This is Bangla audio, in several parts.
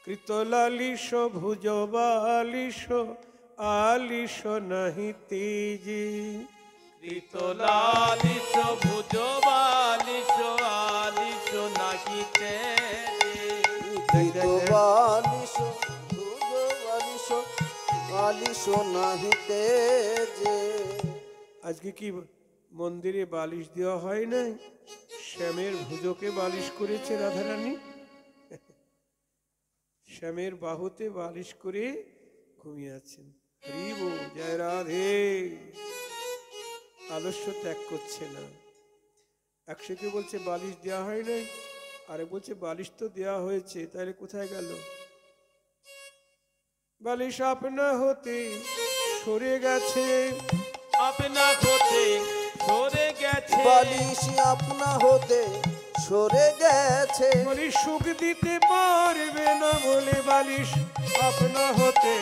কৃতলালিশ ভুজ বালিশ আলিশ নাহি তেজে। কৃতলালিশ ভুজ বালিশ আলিশ নাহি তেজে। কৃতবালিশ ভুজ বালিশ আলিশ নাহি তেজে। আজকে কি মন্দিরে বালিশ দেওয়া হয় নাই? শ্যামের ভুজকে বালিশ করেছে রাধারানী, শ্যামের বাহুতে বালিশ করে ঘুমিয়ে আছেন। হরি বল, জয় রাধে। আলস্য ত্যাগ করছে না। একশোকে বলছে বালিশ দেওয়া হয় নাই, আরে বলছে বালিশ তো দেওয়া হয়েছে, তাহলে কোথায় গেল? বালিশ আপনা হতে সরে গেছে, আপনা হতে সরে গেছে। বালিশ আপনা হতে সরে গেছে। বলি সুখ দিতে পারবে না বলে বালিশ আপনা হতে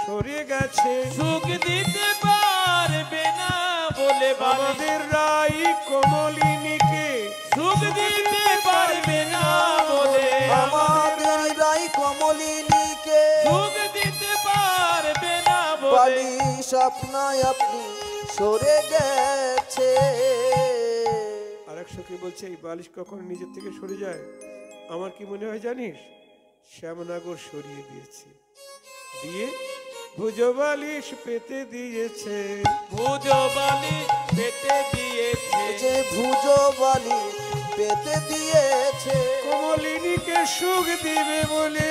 সরে গেছে। সুখ দিতে পারবে না বলে আমাদের রাই কমলিনীকে সুখ দিতে পারবে না বলে আমাদের রাই কমলিনীকে সুখ দিতে পারবে না বলে বালিশ আপনায় আপনি সরে গেছে। আরেক সখী বলছে এই বালিশ কখন নিজের থেকে সরে যায়? আমার কি মনে হয় জানিস, শ্যামনগর সরিয়ে দিয়েছে, দিয়ে ভুজ বালিশ পেতে দিয়েছে। ভুজ বালিশ পেতে দিয়েছে। যে ভুজ বালিশ পেতে দিয়েছে। কমলিনীকে সুখ দিবে বলে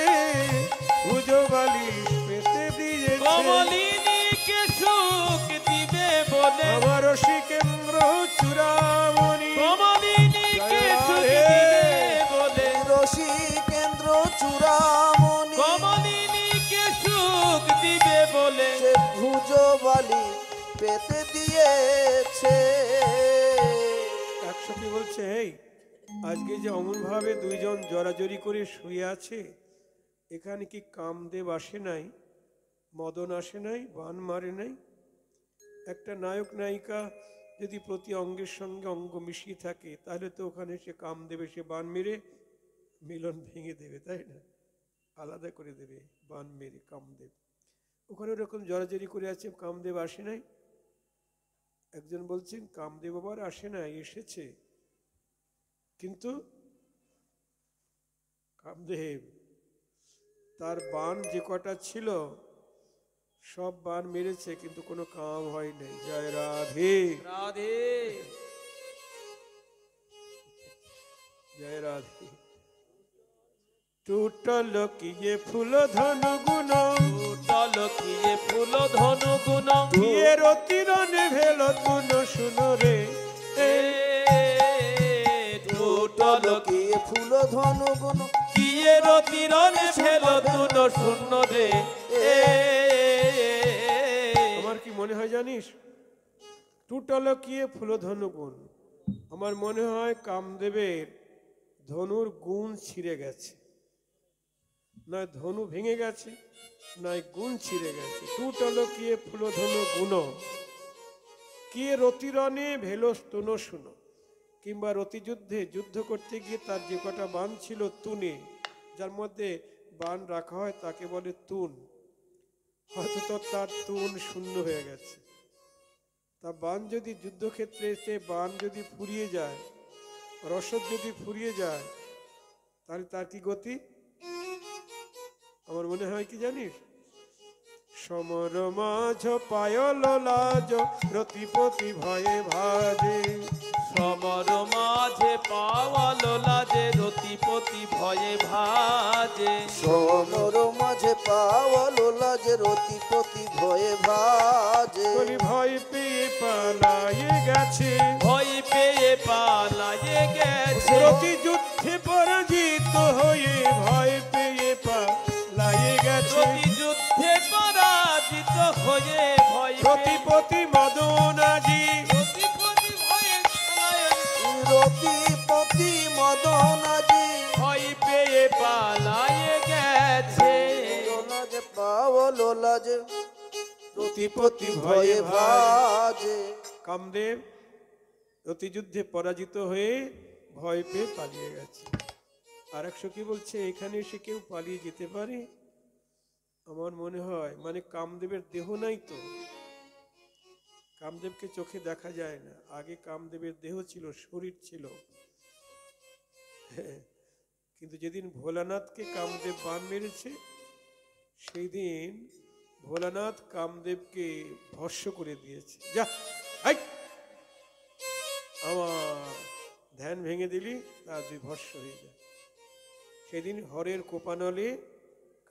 ভুজ বালিশ পেতে দিয়েছে। কমলিনীকে সুখ দিবে বলে আমার রসিকেন্দ্র চূড়ামণি কমলিনীকে সুখ দিবে বলে রসিকেন্দ্র চূড়ামণি কমলিনীকে সুখ দিবে বলে সে ভুজ বালিশ পেতে দিয়েছে। একসঙ্গে বলছে এই আজকে যে অমন ভাবে দুইজন জড়াজড়ি করে শুয়ে আছে, এখানে কি কামদেব আসে নাই, মদন আসে নাই, বান মারে নাই? একটা নায়ক নায়িকা যদি প্রতি অঙ্গের সঙ্গে অঙ্গ মিশিয়ে থাকে, তাহলে তো ওখানে সে কামদেব এসে বান মেরে মিলন ভেঙে দেবে, তাই না? আলাদা করে দেবে বান মেরে কামদেব। ওখানে ওরকম জড়াজড়ি করে আছে, কামদেব আসে নাই। একজন বলছেন কামদেব আবার আসে নাই, এসেছে, কিন্তু কামদেব তার বান যে কটা ছিল সব বান মেরেছে, কিন্তু কোনো কাম হয় নাই। জয় রাধে রাধে জয় রাধে। টুটল কিয়ে ফুল ধনু গুণ, টুটল কিয়ে ফুল ধনু গুণ, কিয়ে রতিরনে ভেল তুন শুনো রে। টুটল কি ফুল ধনু গুণ কিয়ে রতিরনে ভেল তুন শূন্য রে। আমার কি মনে হয় জানিস, টুটল কিয়ে ফুল ধনু গুণ, আমার মনে হয় কামদেবের ধনুর গুণ ছিঁড়ে গেছে, নয় ধনু ভেঙে গেছে, নয় গুণ ছিঁড়ে গেছে। টুটল কিয়ে ফুল ধনু গুণ, কিয়ে রতিরনে ভেলো স্তন শুনো। কিংবা রতিযুদ্ধে যুদ্ধ করতে গিয়ে তার যে কটা বাণ ছিল তুনে, যার মধ্যে বাণ রাখা হয় তাকে বলে তুন, হয়তো তো তার তুন শূন্য হয়ে গেছে। তা বাণ যদি যুদ্ধক্ষেত্রে এসে বাণ যদি ফুরিয়ে যায়, রসদ যদি ফুরিয়ে যায়, তাহলে তার কি গতি? আমার মনে হয় কি জানিস, সমর মাঝ পায়ল লাজ রতিপতি ভয়ে ভাজে। সমর মাঝে পাওয়াল লাজে রতিপতি ভয়ে ভাজে। সমর মাঝে পাওয়াল লাজে রতিপতি ভয়ে ভাজে। বলি ভয় পেয়ে পালায়ে গেছে, ভয় পেয়ে পালায়ে গেছে। রতি যুদ্ধে পরাজিত হয়ে ভয় পেয়ে পালায়ে গেছে। রতি যুদ্ধে পরাজিত হয়ে ভয় রতিপতি মদনাজি, রতিপতি ভয়ে রতিপতি মদনাজি ভয় পেয়ে পালায়ে গেছে। লাজে পাওয়াল লাজে রতিপতি ভয়ে ভাজে। কামদেব রতিযুদ্ধে পরাজিত হয়ে ভয় পেয়ে পালিয়ে গেছে। আর এক সখী বলছে এখানে এসে কেউ পালিয়ে যেতে পারে? আমার মনে হয় মানে কামদেবের দেহ নাই তো, কামদেবকে চোখে দেখা যায় না। আগে কামদেবের দেহ ছিল, শরীর ছিল, কিন্তু যেদিন ভোলানাথকে কামদেব বান মেরেছে সেই দিন ভোলানাথ কামদেবকে ভস্ম করে দিয়েছে। যা আই, আমার ধ্যান ভেঙে দিলি, তা তুই ভস্ম হয়ে যায়। সেদিন হরের কোপানলে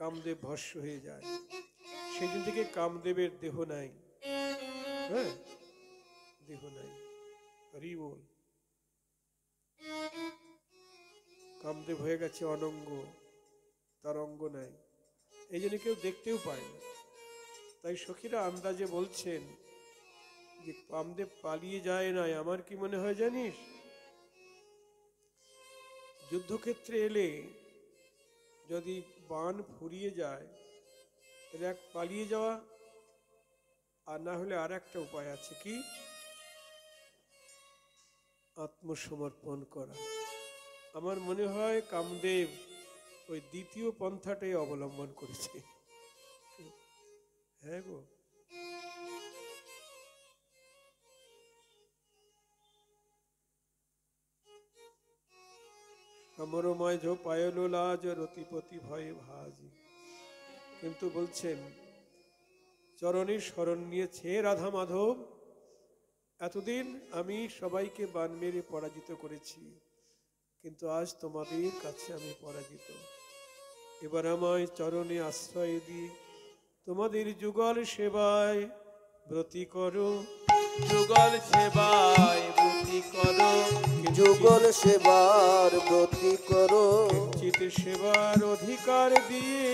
কামদেব ভস্ম হয়ে যায়। সেদিন থেকে কামদেবের দেহ নাই। হ্যাঁ, দেহ নাই। হরি বল। কামদেব হয়ে গেছে অনঙ্গ, তার অঙ্গ নাই, এই জন্য কেউ দেখতেও পায় না। তাই সখীরা আন্দাজে বলছেন যে কামদেব পালিয়ে যায় নাই। আমার কি মনে হয় জানিস, যুদ্ধক্ষেত্রে এলে যদি বাণ ফুরিয়ে যায় তাহলে এক পালিয়ে যাওয়া, আর না হলে আর একটা উপায় আছে, কি? আত্মসমর্পণ করা। আমার মনে হয় কামদেব ওই দ্বিতীয় পন্থাটাই অবলম্বন করেছে। হ্যাঁ গো, সমরময় ঝো পায়লো লাজ রতিপতি ভয়ে ভাজি। কিন্তু বলছেন চরণের শরণ নিয়েছে রাধা মাধব। এতদিন আমি সবাইকে বান মেরে পরাজিত করেছি, কিন্তু আজ তোমাদের কাছে আমি পরাজিত। এবার আমায় চরণে আশ্রয় দিয়ে তোমাদের যুগল সেবায় ব্রতী করো। যুগল সেবায় ব্রতী করো, যুগল সেবার ব্রতী করো। চিত সেবার অধিকার দিয়ে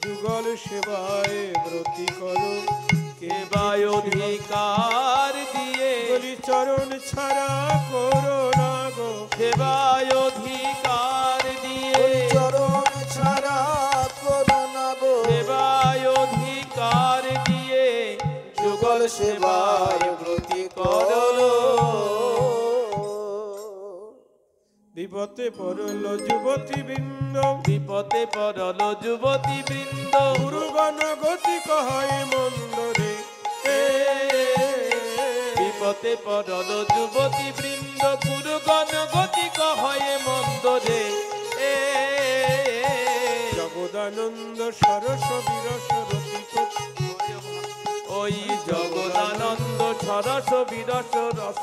যুগল সেবায় ব্রতী করো। সেবায় অধিকার দিয়ে বলি চরণ ছাড়া করো না গো, সেবায় অধিকার দিয়ে চরণ ছাড়া করো না গো। সেবায় অধিকার দিয়ে যুগল সেবায় ব্রতী করো। বিপদে পড়ল যুবতী বৃন্দ, বিপদে পড়ল যুবতী বৃন্দ, গুরুগণ গতি কহায় মন্দ রে। বিপদে পড়ল যুবতী বৃন্দ, গুরুগণ গতি কহয়ে মন্দ রে। জগদানন্দ সরস বিরস রতিপতি, ওই জগদানন্দ সরস বিরস রস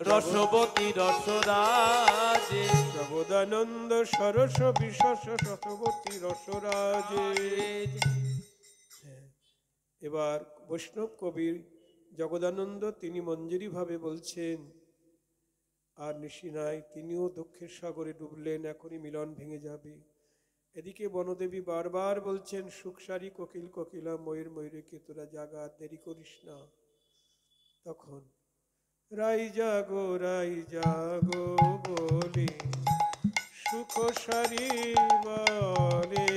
রসবতী রসরাজে। জগদানন্দ সরস বিশস শতবতী রসরাজে। এবার বৈষ্ণব কবির জগদানন্দ তিনি মঞ্জুরি ভাবে বলছেন, আর নিশি নাই, তিনিও দুঃখের সাগরে ডুবলেন, এখনই মিলন ভেঙে যাবে। এদিকে বনদেবী বারবার বলছেন, সুখসারি কোকিল কোকিলা ময়ূর ময়ূরীকে তোরা জাগা, দেরি করিস না। তখন রাই জাগো বলে সুখ সারি বলে।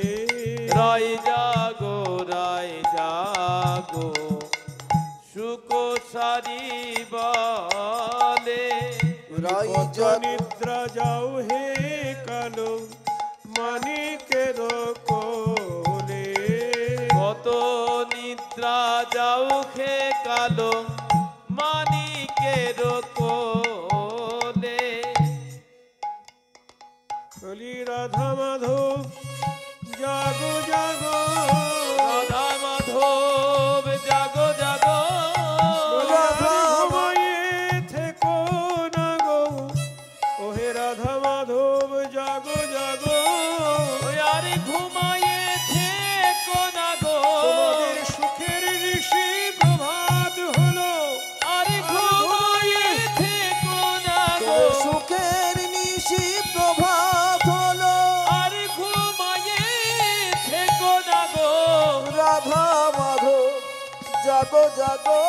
রাই জাগো সুখ সারি বলে। রাই কত জাগো নিদ্রা যাও হে কালো মানিকের কোলে। কত নিদ্রা যাও খে কালো মানিকের কোলে। বলি রাধা মাধব জাগো জাগো, রাধা মাধব জাগো জাগো, ঘুমায়ে থেকো না গো, ওহে রাধা মাধব জাগো জাগো। আরে ঘুমায়ে থেকো না গো, তোমাদের সুখের ঋষি প্রভাত হলো। আরে ঘুমায়ে থেকো না গো, সুখের নিশি প্রভাত হলো। আরে ঘুমায়ে থেকো না গো, রাধা মাধব জাগো জাগো।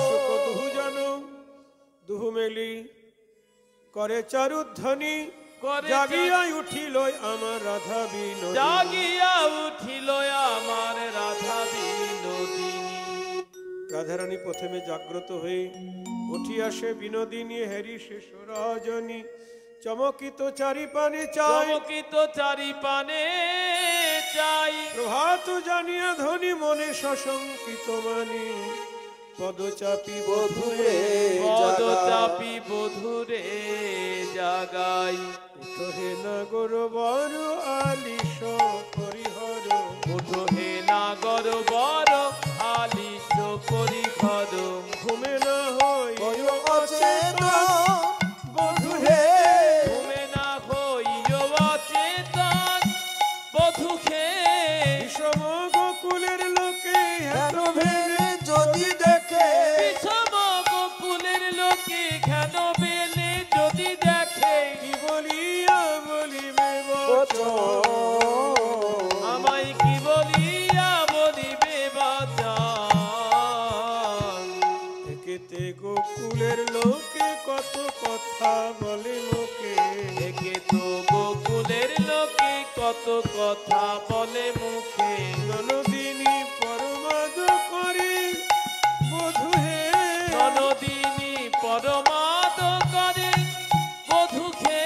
সুখ দুহু জানো দুহু মেলি করে চারুধ্বনি, করে জাগিয়া উঠিল আমার রাধা বিনোদিনী। জাগিয়া উঠিল আমার রাধা বিনোদিনী। রাধারানী প্রথমে জাগ্রত হয়ে উঠি আসে বিনোদিনী হেরি শেষ রজনী। চমকিত চারিপানে চাই, চমকিত চারিপানে চাই, প্রভাত জানিয়া ধনী মনে সশঙ্কিত মানি, পদচাপি বধূরে পদ জাগাই। চাপি বধুরে জাগাই। উঠো হে নাগর বড় আলিস পরিহর, ওঠো হে নাগর বড় আলিস পরিখর, ঘুমে না হই অচেতন বধূ হে, ঘুমে না হইও অচেতন বধূকে, বিষম গোকুলের লোকে কেন ভেবে যদি দেখে বিষম গোকুলের লোকে কেন বেলে যদি দেখে, কি বলিয়া বলিবে বচন, বচন আমায় কি বলিয়া বলিবে বাচান। একেতে গোকুলের লোকে কত কথা বলে মুখে, একে তো গোকুলের লোকে কত কথা বলে মুখে, ননদিনী পরমাদ করে বধূ হে, ননদিনী পরমাদ করে বধূকে,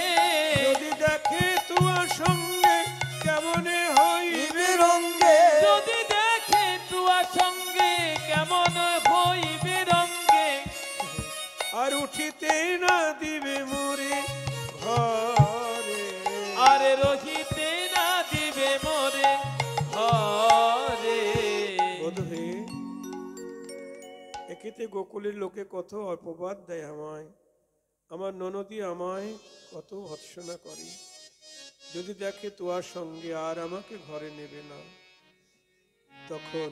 যদি দেখে তোমার সঙ্গে কেমনে হইবে রঙ্গে যদি দেখে তুয়ার সঙ্গে কেমন হইবে রঙ্গে, আর উঠিতে না দিবে মোরে ঘরে, আরে রহিতে না দিবে মোরে হরে। বধূ হে, একেতে গোকুলের লোকে কত অপবাদ দেয় আমায়, আমার ননদী আমায় কত ভৎসনা করে, যদি দেখে তোমার সঙ্গে আর আমাকে ঘরে নেবে না। তখন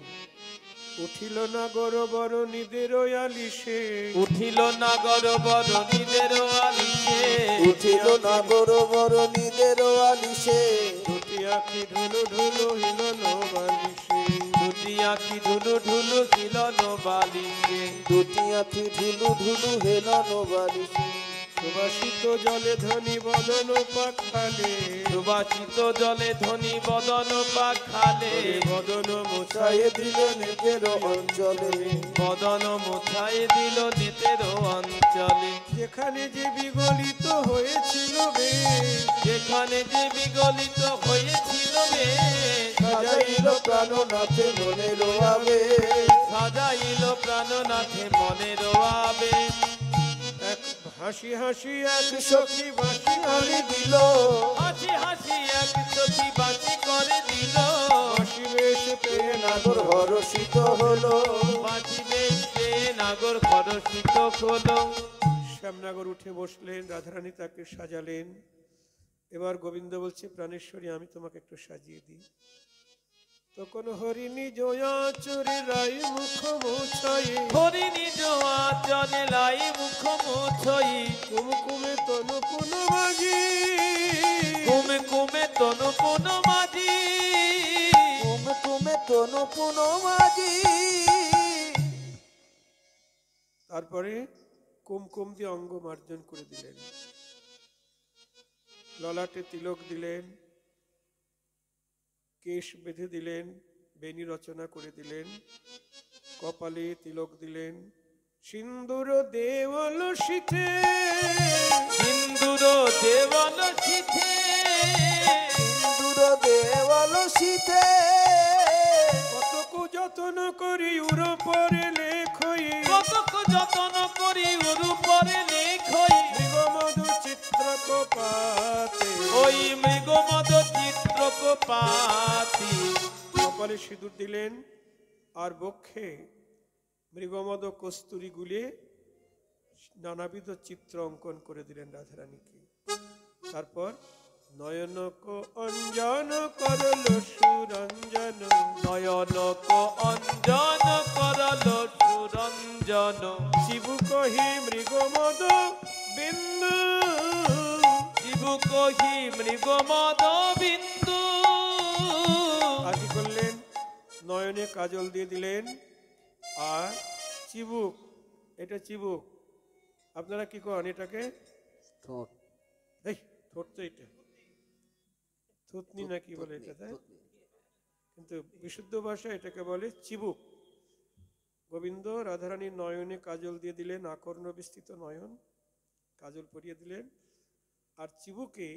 উঠিল নাগর বড় নিদের আলিসে, উঠিল নাগর বড় নিদের আলিসে, উঠিল নাগর বড় নিদের আলিসে, দুটি আঁখি ঢুলু ঢুলু হিলন বালিশে, দুটি আঁখি ঢুলু ঢুলু খিলন বালিশে, দুটি আঁখি ঢুলু ঢুলু হেলন বালিশে, সুবাসিত জলে ধনী বদন পাখালে, সুবাসিত জলে ধনী বদন পাখালে, বদন মোছায় ছায়ে দিল নিজের অঞ্চলে, বদন মোছায় দিল নেতের অঞ্চলে, যেখানে যে বিগলিত হয়েছিল বেশ, যেখানে যে বিগলিত হয়েছিল বেশ, সাজাইল প্রাণনাথে মনে রোয়াবে, সাজাইল প্রাণনাথে মনে রোয়াবে, এক হাসি হাসি এক সখী বাসি হারি দিল হাসি হাসি এক সখী বাঁচি করে দিল, বাসি বেশ পেয়ে নাগর হরষিত হলো, বাঁচি বেশ পেয়ে নাগর খরশিত হলো। শ্যামনগর উঠে বসলেন, রাধারানী তাকে সাজালেন। এবার গোবিন্দ বলছে, প্রাণেশ্বরী আমি তোমাকে একটু সাজিয়ে দিই। তখন হরিণী জয়া চুরি রাই মুখ মোছাই, হরিণী জোয়া চলে লাই মুখ মুছই, কুমকুমে তনু পুন বাজি, কুমে কুমে তনু কোন মাঝি, কুমে কুমে তনু পুন মাঝি, তারপরে কুমকুম দিয়ে অঙ্গ মার্জন করে দিলেন, ললাটে তিলক দিলেন, কেশ বেঁধে দিলেন, বেনি রচনা করে দিলেন, কপালে তিলক দিলেন, সিন্দুর দেওয়াল শীতে, সিন্দুর দেওয়াল শীতে, সিন্দুর দেওয়াল শীতে, কতকু যত্ন করি উর পরে লেখই, কতক যতন করি ওর উপরে লেখই, মৃগমধু চিত্রক পাতে, ওই মৃগমদ চিত্রক পাতি, কপালে সিঁদুর দিলেন, আর বক্ষে মৃগমদ কস্তুরি গুলে নানাবিধ চিত্র অঙ্কন করে দিলেন রাধারানীকে। তারপর নয়নক অঞ্জন করল সুরঞ্জন, নয়নক অঞ্জন করল সুরঞ্জন, শিবু কহি মৃগমদ বিন্দু, শিবু কহি মৃগমদ বিন্দু, আদি করলেন, নয়নে কাজল দিয়ে দিলেন, আর চিবুক, এটা চিবুক, আপনারা কি করেন এটাকে? ঠোঁট এই ঠোঁট তো এটা থুতনি না কি বলে এটা, তাই? কিন্তু বিশুদ্ধ ভাষা এটাকে বলে চিবুক। গোবিন্দ রাধারানীর নয়নে কাজল দিয়ে দিলেন, আকর্ণ বিস্তৃত নয়ন, কাজল পরিয়ে দিলেন, আর চিবুকে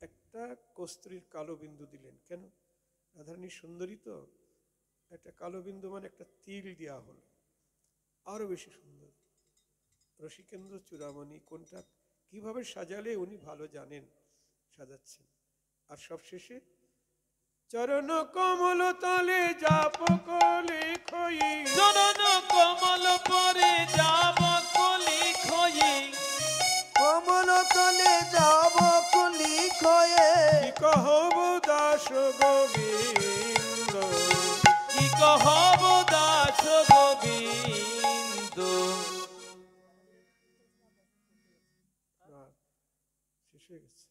একটা কস্তুরীর কালো বিন্দু দিলেন। কেন? রাধারানী সুন্দরী তো, একটা কালো বিন্দু মানে একটা তিল দেওয়া হলো, আরো বেশি সুন্দর। রসিকেন্দ্র চূড়ামণি কোনটা কিভাবে সাজালে উনি ভালো জানেন, সাজাচ্ছেন। আর সবশেষে চরণ কমল তলে যাপ কলে খই, চরণ কমল পরে যাব কলি খয়ে, কমল তলে যাব কলি খয়ে, কি কহব দাস গোবিন্দ, কি কহব দাস গোবিন্দ। না, শেষ হয়ে গেছে,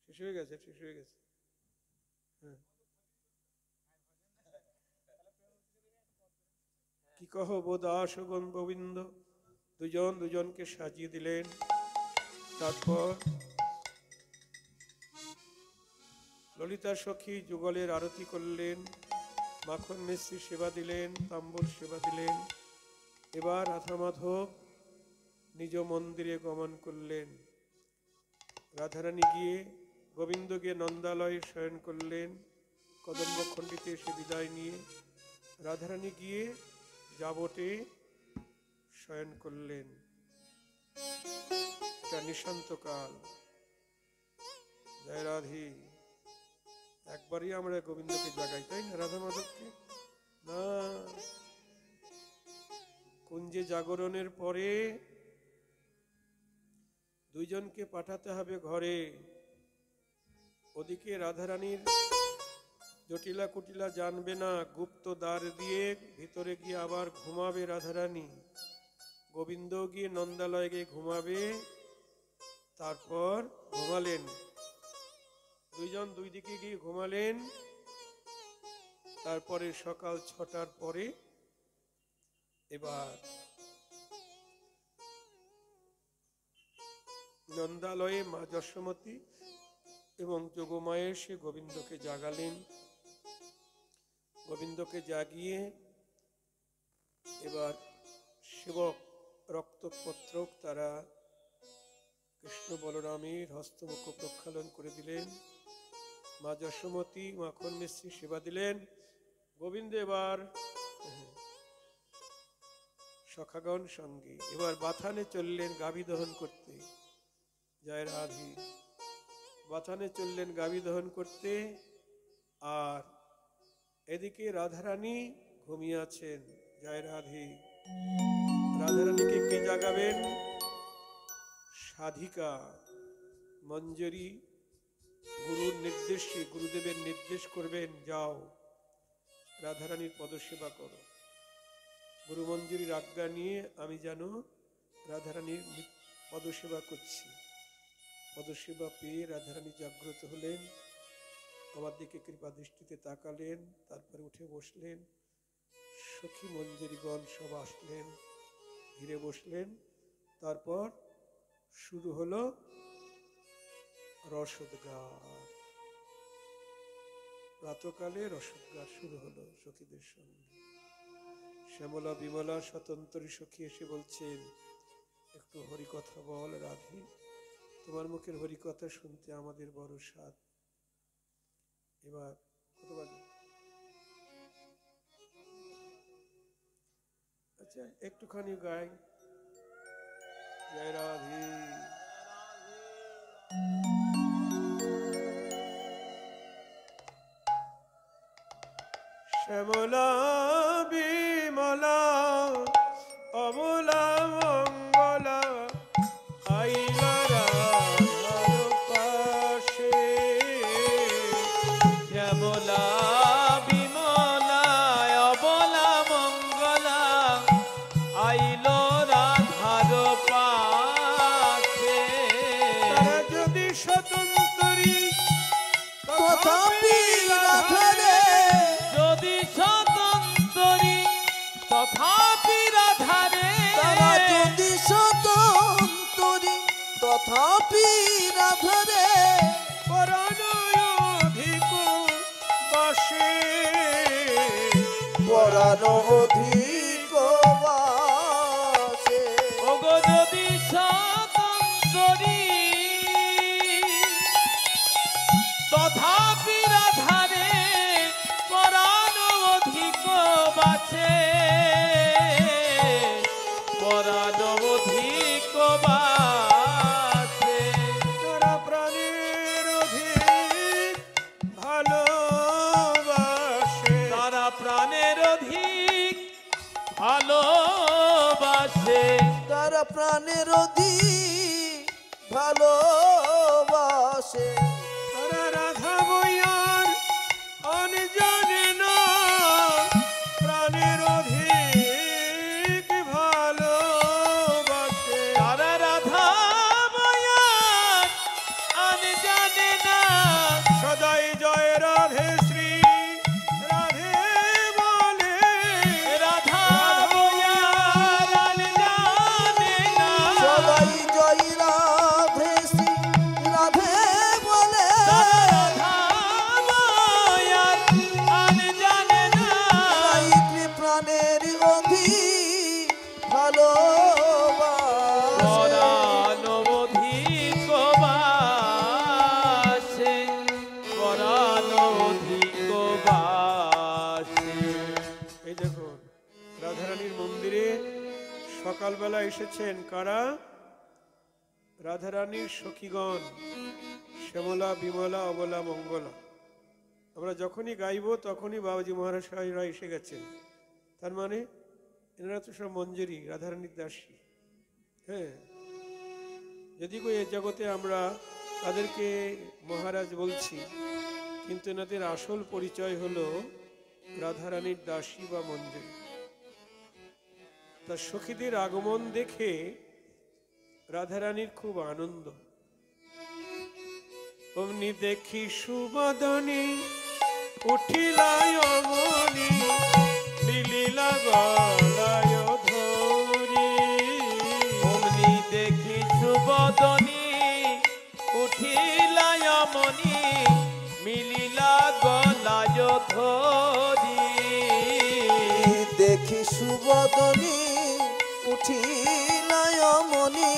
শেষ হয়ে গেছে, শেষ হয়ে গেছে। হ্যাঁ, কি কহব দাস গোবিন্দ, দুজন দুজনকে সাজিয়ে দিলেন। তারপর ললিতা সখী যুগলের আরতি করলেন, মাখন মিশ্রি সেবা দিলেন, তাম্বুল সেবা দিলেন। এবার রাধা মাধব নিজ মন্দিরে গমন করলেন। রাধারানী গিয়ে, গোবিন্দ গিয়ে নন্দালয়ে শয়ন করলেন। কদম্ব খণ্ডিতে এসে বিদায় নিয়ে রাধারানী গিয়ে যাবটে শয়ন করলেন। এটা নিশান্তকাল। জয় রাধি। একবারই আমরা গোবিন্দকে জাগাই, তাই না? রাধা মাধবকে না, কুঞ্জে জাগরণের পরে দুইজনকে পাঠাতে হবে ঘরে। ওদিকে রাধারানীর জটিলা কুটিলা জানবে না, গুপ্ত দ্বার দিয়ে ভিতরে গিয়ে আবার ঘুমাবে রাধারানী। গোবিন্দ গিয়ে নন্দালয়ে গিয়ে ঘুমাবে। তারপর ঘুমালেন, দুইজন দুই দিকে গিয়ে ঘুমালেন। তারপরে সকাল 6টার পরে এবার নন্দালয়ে মা যশোমতী এবং যোগমায়ে এসে গোবিন্দকে জাগালেন। গোবিন্দকে জাগিয়ে এবার সেবক রক্তপত্রক তারা কৃষ্ণ বলরামের হস্তমুখ প্রক্ষালন করে দিলেন। মা যশোমতী মাখন মিশ্রি সেবা দিলেন। গোবিন্দ এবার সখাগণ সঙ্গে এবার বাথানে চললেন গাভী দহন করতে। জয় রাধি। বাথানে চললেন গাভী দহন করতে। আর এদিকে রাধারানী ঘুমিয়ে আছেন। জয় রাধি। রাধারানীকে কে জাগাবেন? সাধিকা মঞ্জরি গুরুর নির্দেশে, গুরুদেবের নির্দেশ করবেন, যাও রাধারানীর পদসেবা করো। গুরু মঞ্জুরির আজ্ঞা নিয়ে আমি যেন রাধারানীর পদসেবা করছি। পদসেবা পেয়ে রাধারানী জাগ্রত হলেন, আমার দিকে কৃপা দৃষ্টিতে তাকালেন, তারপরে উঠে বসলেন। সখী মঞ্জুরিগণ সব আসলেন, ঘিরে বসলেন। তারপর শুরু হলো রসোদ্গার। প্রাতকালে রসোদ্গার শুরু হলো সখীদের সঙ্গে। শ্যামলা বিমলা স্বতন্ত্রী সখী এসে বলছেন, একটু হরিকথা বল রাধি, তোমার মুখের হরিকথা শুনতে আমাদের বড় স্বাদ। এবার কত বাজে? আচ্ছা একটুখানি গাই। জয় রাধি। শ্যামলা বিমলা অমলা মঙ্গলা আইলা রাধার পাশে। শ্যামলা বিমলা অবলা মঙ্গলা আইল রাধার পাশে। তারা যদি স্বতন্ত্রী তথাপি রাধারে, যদি স্বতন্ত্রী তথাপি রাধারে। তারা যদি স্বতন্ত্রী তথাপি রাধারে, পরাণয়ধিক বাসে। পরাণ অধিক বাসে। ওগো যদি স্বতন্ত্রী তথাপি রাধারে পরাণ অধিক বাছে, পরাণ অধিক বাছে। তারা প্রাণের অধিক ভালোবাসে, তারা প্রাণের অধিক ভালোবাসে, তারা প্রাণের অধিক ভালোবাসে। তারা রাধা বইয়ার অন জানে না, প্রাণের অধিক ভালোবাসে। তারা রাধা মায়ার আন জানে না, সদাই জয় রাধে শ্রী রাধে বলে, রাধা মায়ার আন জানে না, সবাই জয় রাধে শ্রী রাধে বলে। তারা রাধা মায়ার আন জানে না, রাইতে প্রাণের অধিক ভালোবাসে। পরাণ অধিক বাসে, পরাণ অধিক বাসে। এই দেখুন রাধারানীর মন্দিরে সকালবেলা এসেছেন কারা? রাধারানীর সখীগণ, শ্যামলা, বিমলা, অবলা, মঙ্গলা। আমরা যখনই গাইব তখনই বাবাজি মহারাজ সাহেবরা এসে গেছেন। তার মানে এনারা তো সব মঞ্জুরি, রাধারানীর দাসী। হ্যাঁ, যদি কই এ জগতে আমরা তাদেরকে মহারাজ বলছি, কিন্তু এনাদের আসল পরিচয় হলো রাধারানীর দাসী বা মঞ্জুরি। তার সখীদের আগমন দেখে রাধারানীর খুব আনন্দ। অমনি দেখি সুবদনী উঠিলায় অমনি, মিলিলা গলায় ধরি। অমনি দেখি সুবদনী উঠিলায় মনি, মিলিলা গলায় ধরি। দেখি সুবদনী উঠিলায় মনি,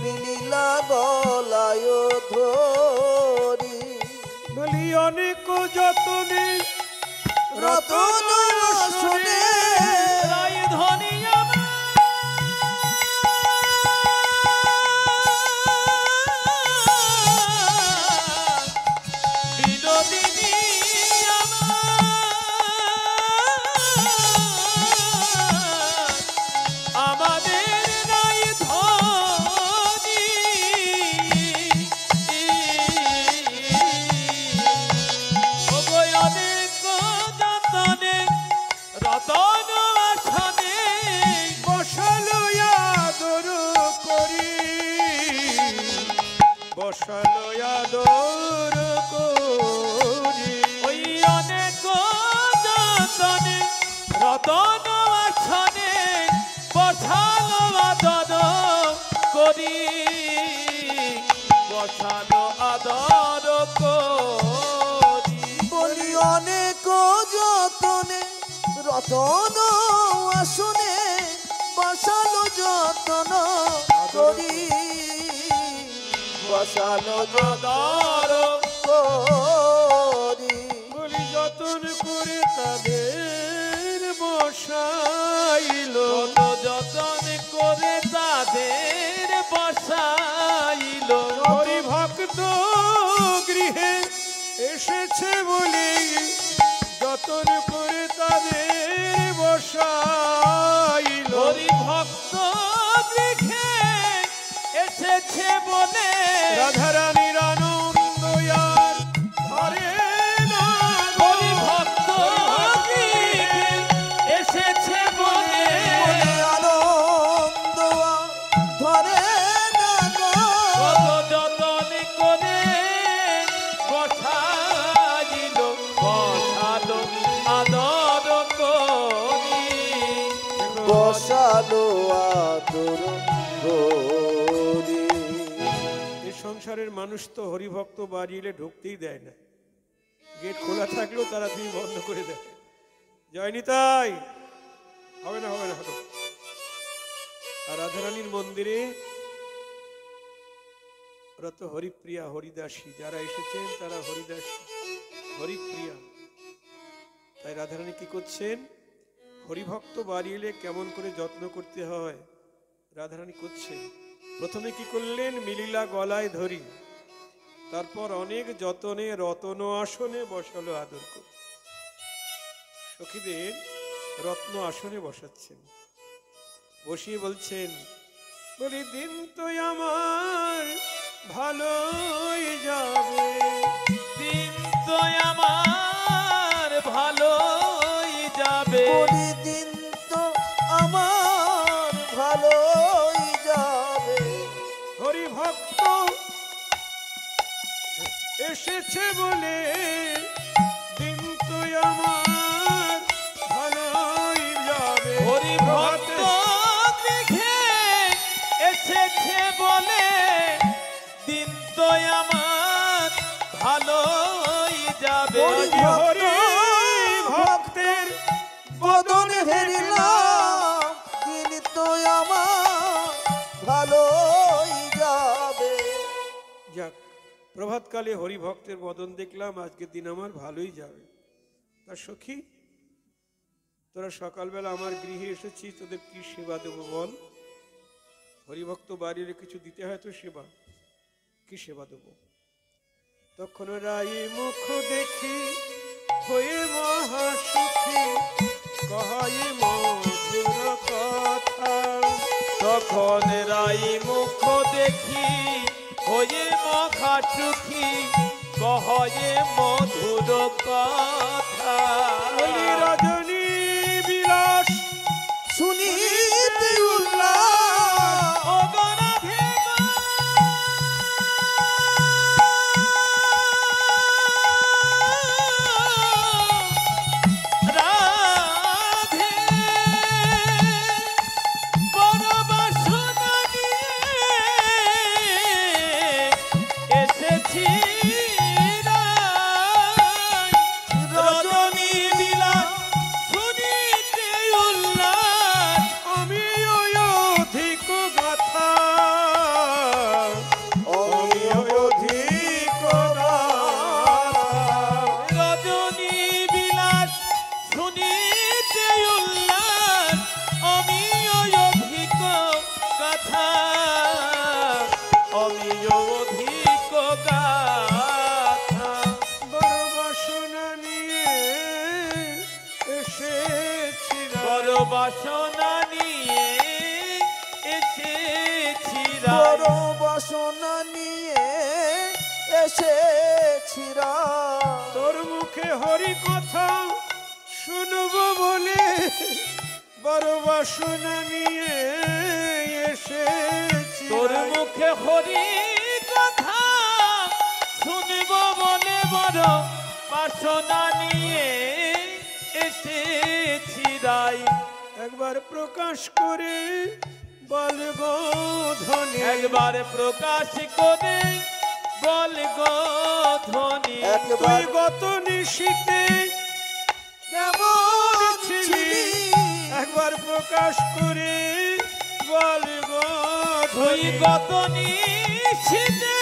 মিলিলা গলায় ধরি। বলি অনেক যতনে রতন শুনে রায় ধনী বিনোদিনী আমাদের নাই ধনী। ওগো অনেক যতনে রতন আসনে বসালো আদর করি, বসালো আদর করি। ওই অনেক যতনে রতন আসনে বসালো আদর করি, বসালো আদর করি। বলি অনেক যতনে রতন আসনে বসালো যতন করি, বসালো আদর করি। বলি যতন করে তাদের বসাইলো, কত যতন করে তাদের বসাইল। হরি ভক্ত গৃহে এসেছে বলে যতন করে তাদের বসাইলো। হরি ভক্ত গৃহে এসেছে বলে রাধারানীর আনন্দ আর ধরে না গো। হরি ভক্ত গৃহে এসেছে বলে মনে আনন্দ ধরে না গো। কত যতন করে বসাইল, বসালো আদর করি। বসালো আদর করি। এই সংসারের মানুষ তো হরিভক্ত বাড়ি এলে ঢুকতেই দেয় না, গেট খোলা থাকলেও তারা তুমি বন্ধ করে দেয়। জয়নি তাই হবে না, হবে না, হবে না। আর রাধারানীর মন্দিরে ওরা তো হরিপ্রিয়া হরিদাসী, যারা এসেছেন তারা হরিদাসী হরিপ্রিয়া। তাই রাধারানী কি করছেন, হরিভক্ত বাড়ি এলে কেমন করে যত্ন করতে হয় রাধারানী করছেন। প্রথমে কি করলেন, মিলিলা গলায় ধরি, তারপর অনেক যতনে রতন আসনে বসালো আদর করে। সখীদের রত্ন আসনে বসাচ্ছেন, বসিয়ে বলছেন, বলি দিন তো আমার ভালোই যাবে, দিন তো আমার ভালোই যাবে, বলি দিন তো আমার ভালোই যাবে। হরিভক্ত এসেছে বলে দিন তো আমার ভালোই যাবে। হরিভক্ত দেখে এসেছে বলে দিন তো আমার ভালোই যাবে। হরি ভক্তের বদন হেরিলাম, দিন তো আমার ভালোই যাবে। যাক, প্রভাতকালে হরিভক্তের বদন দেখলাম, আজকের দিন আমার ভালোই যাবে। তা সখী, তোরা সকালবেলা আমার গৃহে এসেছিস, তোদের কি সেবা দেবো বল? হরিভক্ত বাড়ির কিছু দিতে হয় তো সেবা, কি সেবা দেবো? তখন রাই মুখ দেখি হয়ে মহাসুখী, কহাই মধুর কথা। তখন রাই মুখ দেখি হয়ে মখা সুখী, কহয়ে মধুর কথা। বলি রজনী বিলাস শুনিতে উল্লাস, অগণাধে রাধে বড় বাসনা নিয়ে এসেছি রজনী বিলাস শুনিতে উল্লাস। আমি ওই অধিক গাথা, আমি ওই অধিক গাথা। রজনী বিলাস শুনিতে উল্লাস, আমি অধিক কথা, আমি অধিক গাথা। বড় বাসনা নিয়ে এসেছি বড় বাসনা নিয়ে এসেছি বড় বাসনা নিয়ে এসেছিরা। তোর মুখে হরি কথা শুনবো বলে, বড় বাসনা নিয়ে এসেছি। তোর মুখে হরি কথা শুনব বলে বড় বাসনা নিয়ে এসেছি রাই। একবার প্রকাশ করে বল গো ধ্বনি, একবার প্রকাশ করে বল গো ধ্বনি। তুই গত নিশীতে কেমন ছিলি, ছিলি, একবার প্রকাশ করে বল গো তুই ধ্বনি। গত নিশীতে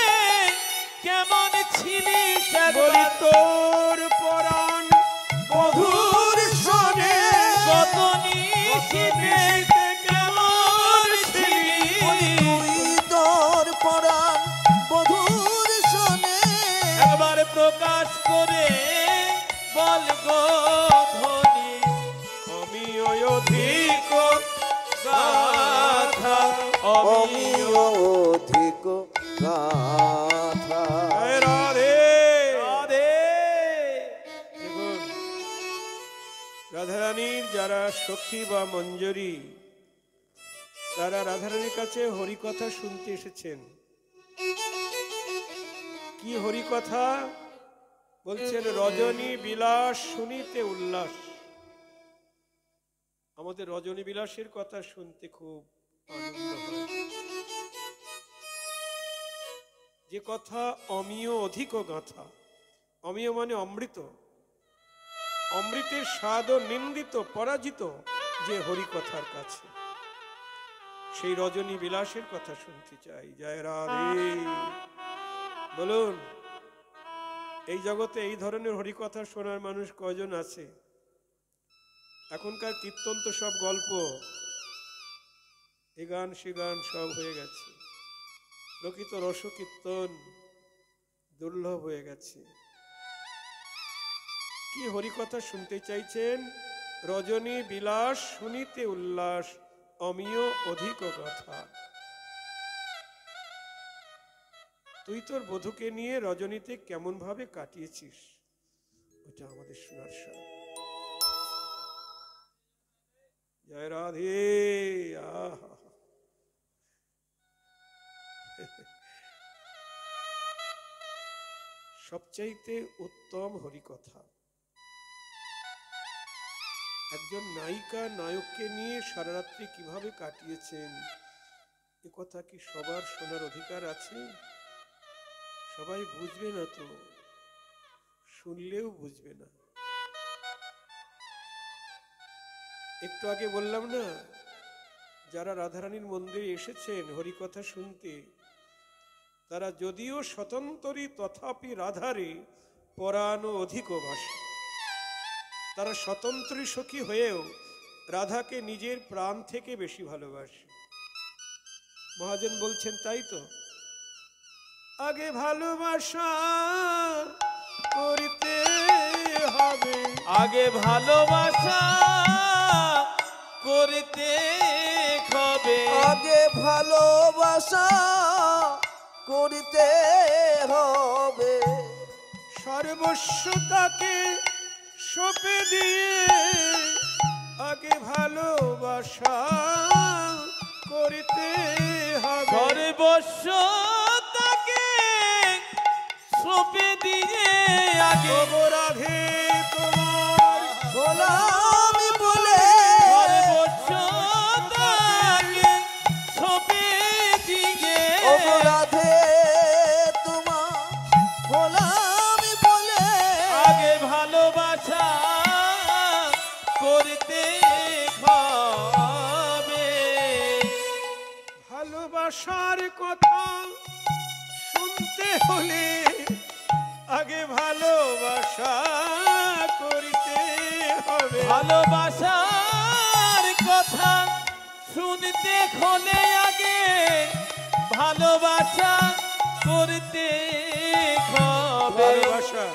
কেমন ছিলি, বলি তোর পরাণ মধুর শোনে, গত নিশীতে কেমন ছিলি। তুই তোর পরাণ মধুর শোনে। একবার প্রকাশ করে বল গো ধ্বনি। আমি ওই অধিক গাথা, আমি অধিক গাথা। জয় রাধে। রাধে। দেখুন, রাধারানীর যারা সখী বা মঞ্জরি, তারা রাধারানীর কাছে হরিকথা শুনতে এসেছেন। কি হরিকথা বলছেন? রজনী বিলাস শুনিতে উল্লাস। আমাদের রজনী বিলাসের কথা শুনতে খুব আনন্দ হয়। যে কথা অমিয় অধিক গাথা, অমিয় মানে অমৃত, অমৃতের স্বাদ ও নিন্দিত পরাজিত যে হরিকথার কাছে, সেই রজনী বিলাসের কথা শুনতে চাই। জয় রাধে। বলুন, এই জগতে এই ধরনের হরিকথা শোনার মানুষ কয়জন আছে? এখনকার কীর্তন তো সব গল্প, এ গান সে গান সব হয়ে গেছে। প্রকৃত রসকীর্তন দুর্লভ হয়ে গেছে। কি হরিকথা শুনতে চাইছেন? রজনী বিলাস শুনিতে উল্লাস, অমিয় অধিক কথা। তুই তোর বধূকে নিয়ে রজনীতে কেমন ভাবে কাটিয়েছিস, ওটা আমাদের শোনার সব। জয় রাধে। আহা, সবচাইতে উত্তম হরিকথা। একজন নায়িকা নায়ককে নিয়ে সারা রাত্রি কিভাবে কাটিয়েছেন, এ কথা কি সবার শোনার অধিকার আছে? সবাই বুঝবে না তো, শুনলেও বুঝবে না। একটু আগে বললাম না, যারা রাধারানীর মন্দিরে এসেছেন হরিকথা শুনতে, তারা যদিও স্বতন্ত্রী তথাপি রাধারে পরাণ অধিক বাসে। তারা স্বতন্ত্রী সখী হয়েও রাধাকে নিজের প্রাণ থেকে বেশি ভালোবাসে। মহাজন বলছেন তাই তো, আগে ভালোবাসা করিতে হবে, আগে ভালোবাসা করিতে হবে, আগে ভালোবাসা করিতে হবে, সর্বস্ব তাকে সঁপে দিয়ে আগে ভালোবাসা করিতে হবে। সর্বস্ব তাকে সঁপে দিয়ে আগে রাধে তোমার গোলামি বলে, সর্বস্ব তাকে সঁপে দিয়ে রাধে তোমার গোলামি বলে, আগে ভালোবাসা করতে হবে। ভালোবাসার কথা শুনতে হলে আগে ভালোবাসা করিতে হবে। ভালোবাসার কথা শুনতে হলে আগে ভালোবাসা করতে হবে। ভালোবাসা,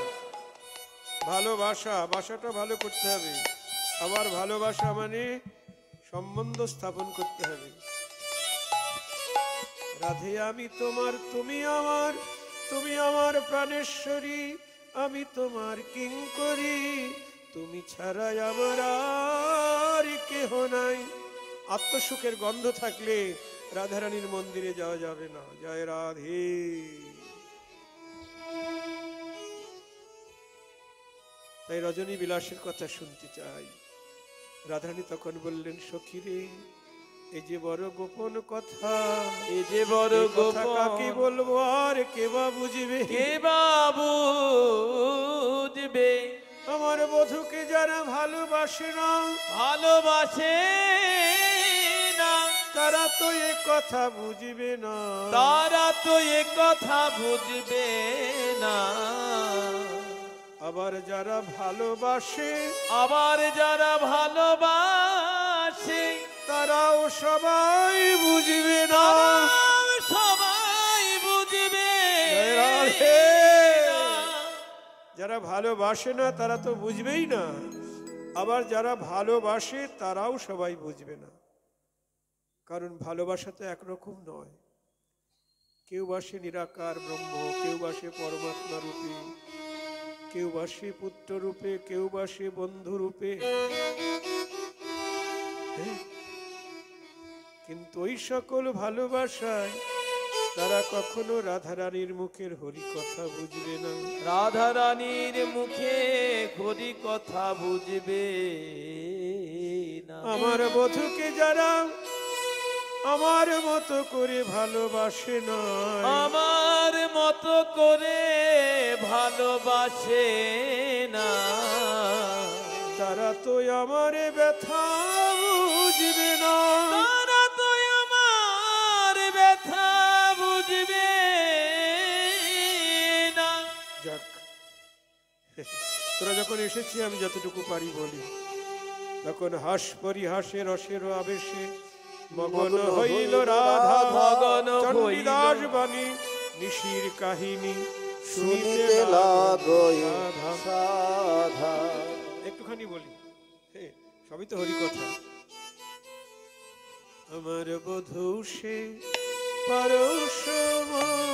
ভালোবাসা, বাসাটা ভালো করতে হবে। আবার ভালোবাসা মানে সম্বন্ধ স্থাপন করতে হবে। রাধে আমি তোমার, তুমি আমার, তুমি আমার প্রাণেশ্বরী, আমি তোমার কিঙ্করী, তুমি ছাড়াই আমার আর কেহ নাই। আত্মসুখের গন্ধ থাকলে রাধারানীর মন্দিরে যাওয়া যাবে না। জয় রাধে। তাই রজনী বিলাসের কথা শুনতে চাই। রাধারানী তখন বললেন, সখী রে, এই যে বড় গোপন কথা, এই যে বড় কথা গোপন, কাকে বলবো আর কে বা বুঝবে, কে বা বুঝবে। আমার বধূকে যারা ভালোবাসে না, ভালোবাসে না, তারা তো এ কথা বুঝবে না, তারা তো এ কথা বুঝবে না। আবার যারা ভালোবাসে, আবার যারা ভালোবাসে, তারাও সবাই বুঝবে না, সবাই বুঝবে জয় রাধে। না। যারা ভালোবাসে না তারা তো বুঝবেই না, আবার যারা ভালোবাসে তারাও সবাই বুঝবে না। কারণ ভালোবাসা তো একরকম নয়। কেউ বাসে নিরাকার ব্রহ্ম, কেউ বাসে পরমাত্মা রূপে, কেউ বাসে পুত্র রূপে, কেউ বাসে বন্ধু রূপে। কিন্তু ওই সকল ভালোবাসায় তারা কখনো রাধারানীর মুখের হরি কথা বুঝবে না। রাধা রানীর মুখে হরি কথা বুঝবে না। আমার বধূকে যারা আমার মতো করে ভালোবাসে না, আমার মতো করে ভালোবাসে না, তারা তো আমার ব্যথা বুঝবে না, তারা তো আমার ব্যথা বুঝবে তোরা যখন এসেছি আমি যতটুকু পারি বলি। তখন হাস পরিহাসে রসের আবেশে মগন হইল রাধা, মগন চণ্ডীদাস হইল। বাণী নিশির কাহিনী শুনিতে লাগই রাধা। সাধা। একটুখানি বলি, সবই তো হরি কথা। আমার বধূ সে পরশমণি,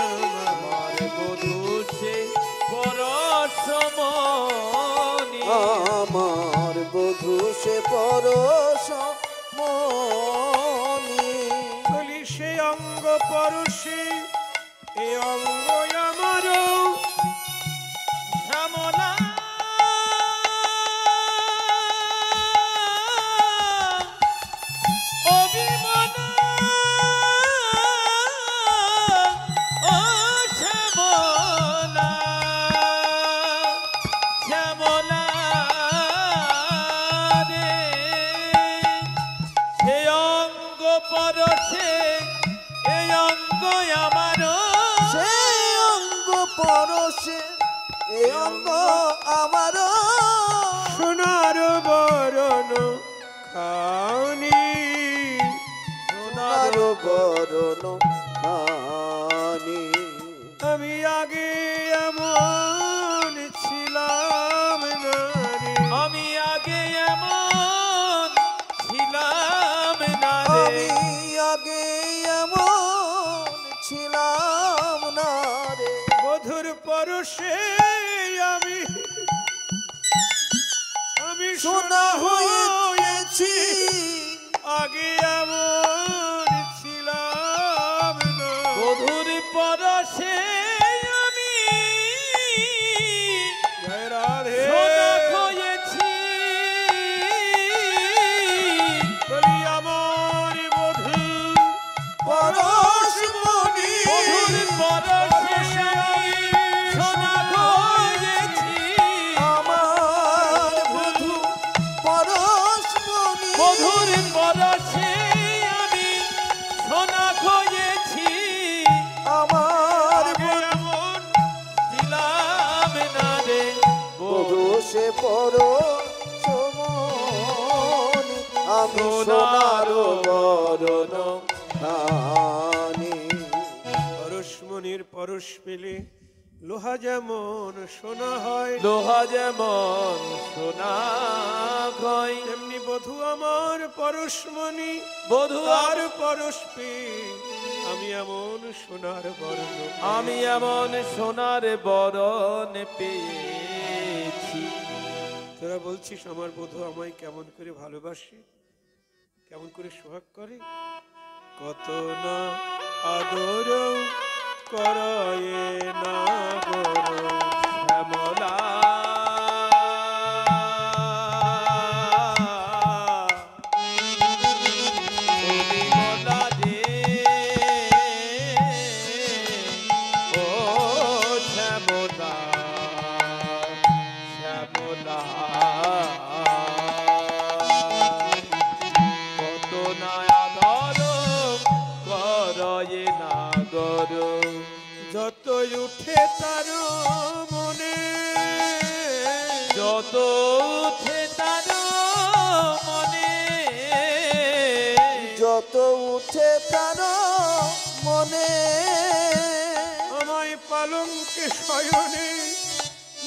আমার বধূ সে পরশমণি, আমার বধূ সে পরশ মনি। বলি সে অঙ্গ পরশে এ অঙ্গ আমার শ্যামলা অভিমনা, ও শ্যামলা, শ্যামলা রে, সে অঙ্গ পরশে এই অঙ্গ আমার, সে অঙ্গ পরশে এ অঙ্গ আমার। সোনার বরণ খানি, সোনার বরণ খানি। আমি আগে এমন ছিলাম না রে, আমি আগে এমন ছিলাম না রে, আমি আগে এমন ছিলাম না রে। বধুর পরশে আমি আমি সোনা হয়েছি আগে এমন ছিলাম না। বধুর পরশে আমি জয় রাধে। সোনা হয়েছি, বলি আমার বধূ পরশমণি। বধুর পরশে আমি সোনা হয়েছি, আমার বধূ পরশমণি। বধুর পরশে আমি সোনা হয়েছি, আমার আগে এমন ছিলাম না রে বধূ সে পরশমণি। আমি সোনার বরণ খানি। পরশমণির পরশ পেলে লোহা যেমন সোনা হয়, লোহা যেমন সোনা হয়, তেমনি বধূ আমার পরশমণি, বধূ আর পরশ পেয়ে আমি এমন সোনার বর্ণ, আমি এমন সোনার বরণ পেয়েছি। তোরা বলছিস আমার বধূ আমায় কেমন করে ভালোবাসে, কেমন করে সোহাগ করে, কত না আদর করায় না গর শ্যামলা অভিমলা রে, ও শ্যামলা, শ্যামলা কত না আদর করয়ে না গর, যত উঠে তার মনে, যত উঠে তার মনে, যত উঠে তার মনে। আমায় পালঙ্কে শয়নে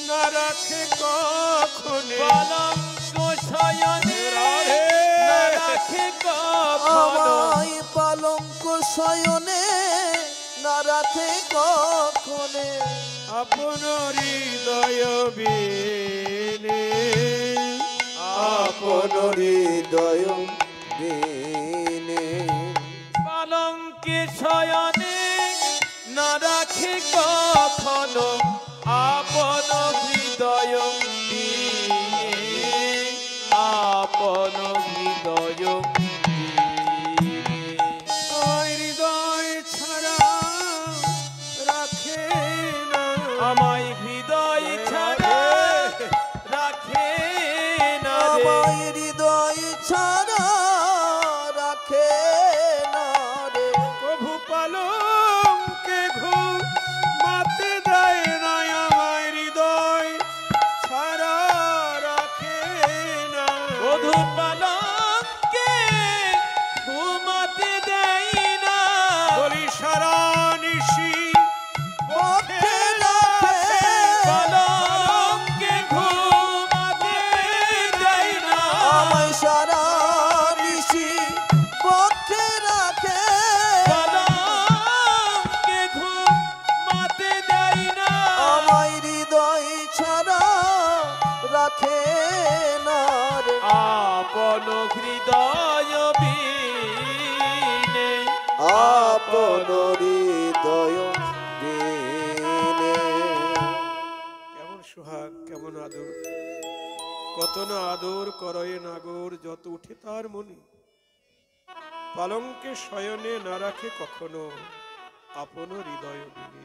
না রাখে কখনে, কলঙ্ক শয়নে না রাখে কখনো, আমায় পালঙ্ক শয়নে না রাখে কখনে। আপন হৃদয় বিনে, আপন হৃদয় দিনে। পালঙ্কে শয়নে না রাখে কখনো, আপন হৃদয় দিনে, আপন হৃদয় দিনে। ওই হৃদয় ছাড়া রাখে না, আমায় হৃদয় ছাড়া রাখে না রে, আমায় হৃদয় ছাড়া রাখে না রে। প্রভু পালঙ্কে ঘুম মাতে দেয় আপন হৃদয় দিনে। কেমন সোহাগ, কেমন আদর, কত না আদর করয়ে নাগর, যত উঠে তার মনে। পালঙ্কে শয়নে না রাখে কখনো আপন হৃদয় বিনে।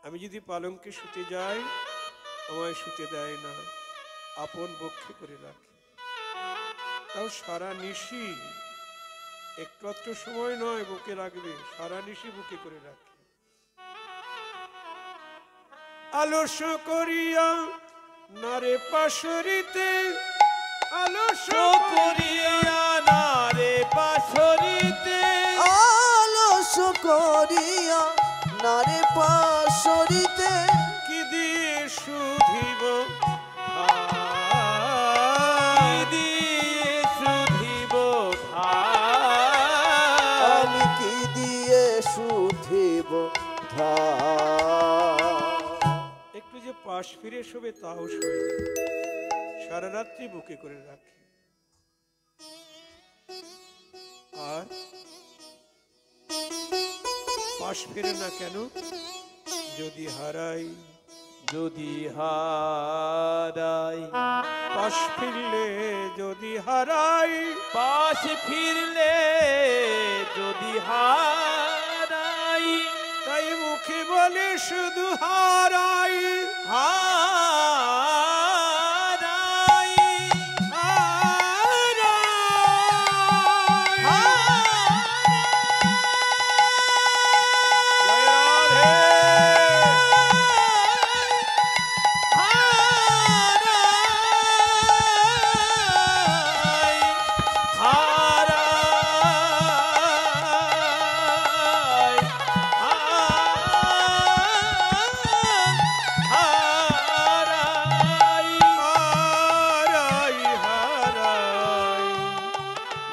আমি যদি পালঙ্কে শুতে যাই, আমায় শুতে দেয় না, আপন বক্ষে করে রাখে। তাও সারা নিশি, একটু সময় নয় বুকে রাখবে, সারা নিশি বুকে করে রাখে। আলস করিয়া নারে পাশরিতে, আলস করিয়া নারে পাশরিতে, আলস করিয়া নারে পাশরিতে, কি দিয়ে শুধিব কি দিয়ে শুধিব আমি কি দিয়ে শুধিব একটু যে পাশ ফিরে শোবে তাও শোয় না, সারা রাত্রি বুকে করে রাখে। আর পাশ ফিরে না কেন? যদি হারাই, যদি হারাই, পাশ ফিরলে যদি হারাই, পাশ ফিরলে যদি হারাই, তাই মুখে বলে শুধু হারাই, হারাই,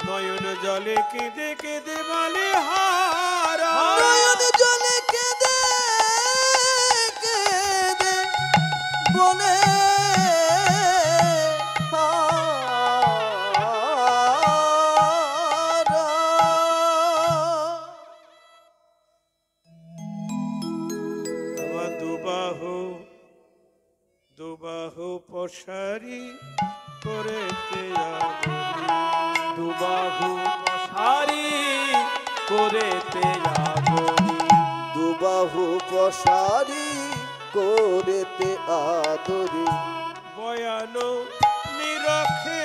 নয়ন জলে কেঁদে কেঁদে বলে হারাই, নয়ন জলে কেঁদে কেঁদে বলে আমার দুবাহু দুবাহু পশারি করেতে আগলি, দুবাহু সারি করেতে আগলি, দুবাহু প্রসারি করেতে আদরি, বয়ান নিরখে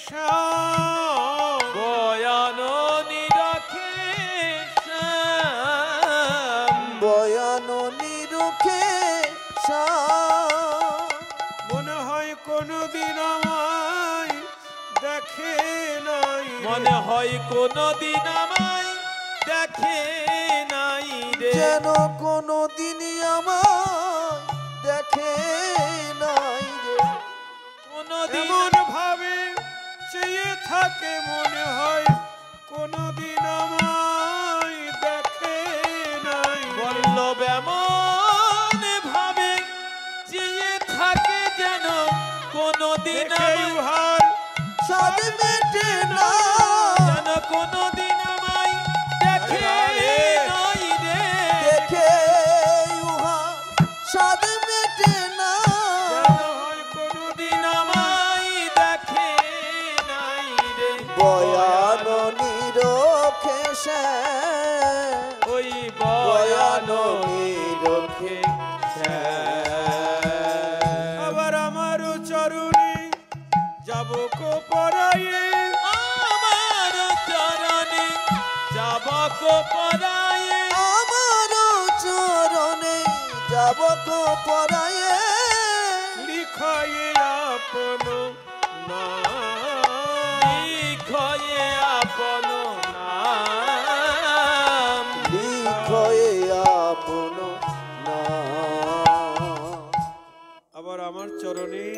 শ্যাম, বয়ান নিরখে শ্যাম, বয়ান নিরখে মনে হয় কোনদিন আমায় দেখে নাই, মনে হয় কোনদিন আমায় দেখে নাই রে, যেন কোনো দিনই আমার দেখে নাই রে, কোনদিন এমন ভাবে চেয়ে থাকে মনে হয় কোনদিন আমায় দেখে নাই, বল্লভ এমন ভাবে চেয়ে থাকে যেন কোনদিন দেখে উহার সাদ মেটে না, যেন কোনদিন আমায় দেখে নাই রে, দেখে উহা সাদ মেটে না, যেন হয় কোনদিন দিন আমায় দেখে নাই রে, বয়ান নিরখে ওই বয়ান নিরখে শ্যাম। আবার আমারও চরণে যাব কো পরায়ে, আমার চরণে যাবক পরায়ে, আমার চরণে যাব কো পরায়ে, লিখায়ে আপন নাম, লিখয়ে আপন নাম, লিখয়ে আপন নাম, আবার আমার চরণে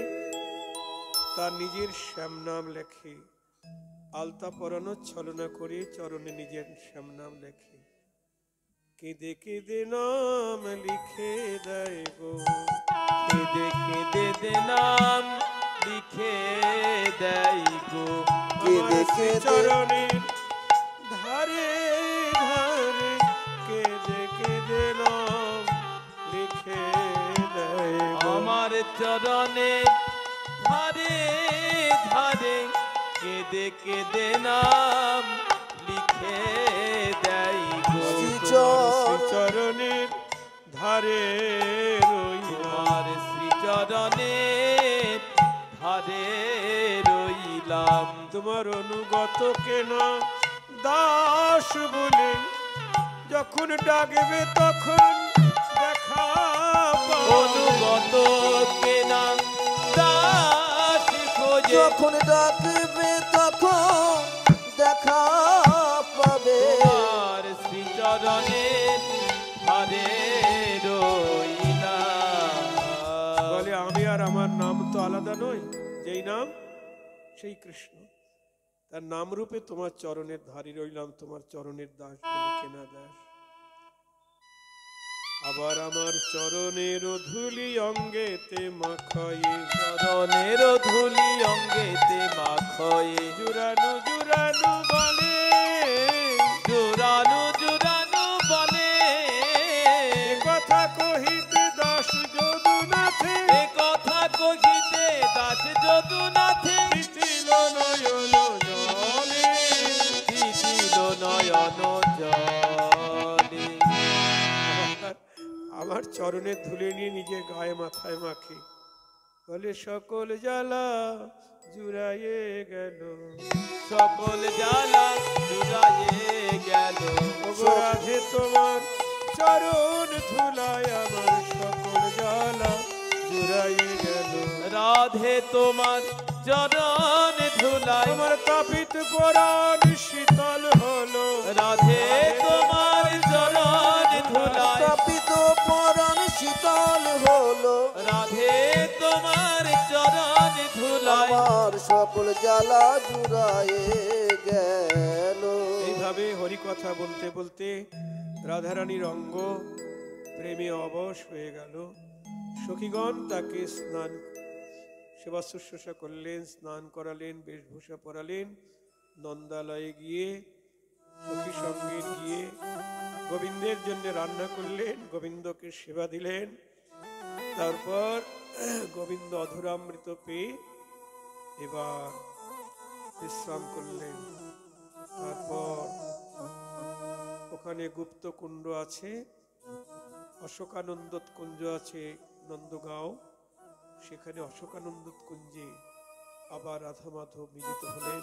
তার নিজের শ্যাম নাম লেখে, আলতা পরানো ছলনা করে চরণে নিজের শ্যাম নাম লেখে, কেঁদে কেঁদে নাম লিখে দেয় গো, কেঁদে কেঁদে দে নাম লিখে দেয় গো, কেঁদে আমার শ্রী কেঁদে চরণের ধারে ধারে দেয় গো। আমার চরণে ধারে ধারে কেঁদে কেঁদে নাম লিখে দেয় গো। শ্রীচরণের ধারে রইলাম, তোমার শ্রীচরণে ধারে রইলাম। তোমার অনুগত কেনা দাস বলে যখন ডাকবে তখন দেখা পাবো। অনুগত কেনা দাস খোঁজে যখন ডাকবে তখন দেখা পাবে। তোমার শ্রীচরণের ধারে রইলাম। বলে আমি আর আমার নাম তো আলাদা নয়, যেই নাম সেই কৃষ্ণ, তার নাম রূপে তোমার চরণের ধারি রইলাম, তোমার চরণের দাস বলে কেনা দাস। আবার আমার চরণের ধুলি অঙ্গেতে মাখায়ে, চরণের ধুলি অঙ্গেতে মাখয়ে জুরানু জুরানু বলে, জুরানু জুরানু বলে। এ কথা কহিতে দাস যদুনাথে, এ কথা কহিতে দাস যদুনাথে দিছিল নয়ন জলে। দিছিল নয়ন জলে। আমার চরণের ধুলে নিয়ে নিজের গায়ে মাথায় মাখে, বলে সকল জ্বালা জুড়াইয়ে গেল, সকল জ্বালা জুড়াইয়ে গেল। ওগো রাধে তোমার চরণ ধুলায় আমার সকল জ্বালা জুড়াইয়ে গেল। রাধে তোমার চরণ ধুলাই, আমার তাপিত পরাণ শীতল হলো, রাধে তোমার চরণ ধুলাই, তাপিত পরাণ শীতল হলো। রাধে তোমার চরণ ধুলাই। আমার সকল জ্বালা জুড়ায়ে গেল। এইভাবে হরি কথা বলতে বলতে রাধারানীর অঙ্গ প্রেমে অবশ হয়ে গেল। সখীগণ তাকে স্নান সেবা শুশ্রূষা করলেন, স্নান করালেন, বেশভূষা পরালেন, নন্দালয়ে গিয়ে সখী সঙ্গে গিয়ে গোবিন্দের জন্য রান্না করলেন, গোবিন্দকে সেবা দিলেন। তারপর গোবিন্দ অধুরামৃত পেয়ে এবার বিশ্রাম করলেন। তারপর ওখানে গুপ্ত কুণ্ড আছে, অশোকানন্দ কুঞ্জ আছে নন্দগাঁও, সেখানে অশোকানন্দ কুঞ্জে আবার রাধা মাধব মিলিত হলেন,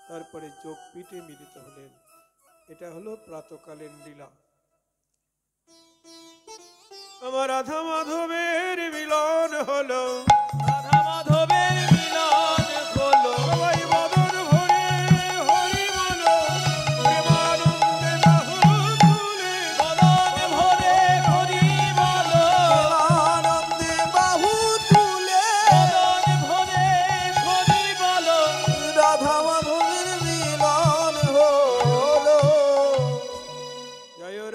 তারপরে যোগপীঠে মিলিত হলেন। এটা হলো প্রাতকালীন লীলা। আমার রাধা মাধবের মিলন হলো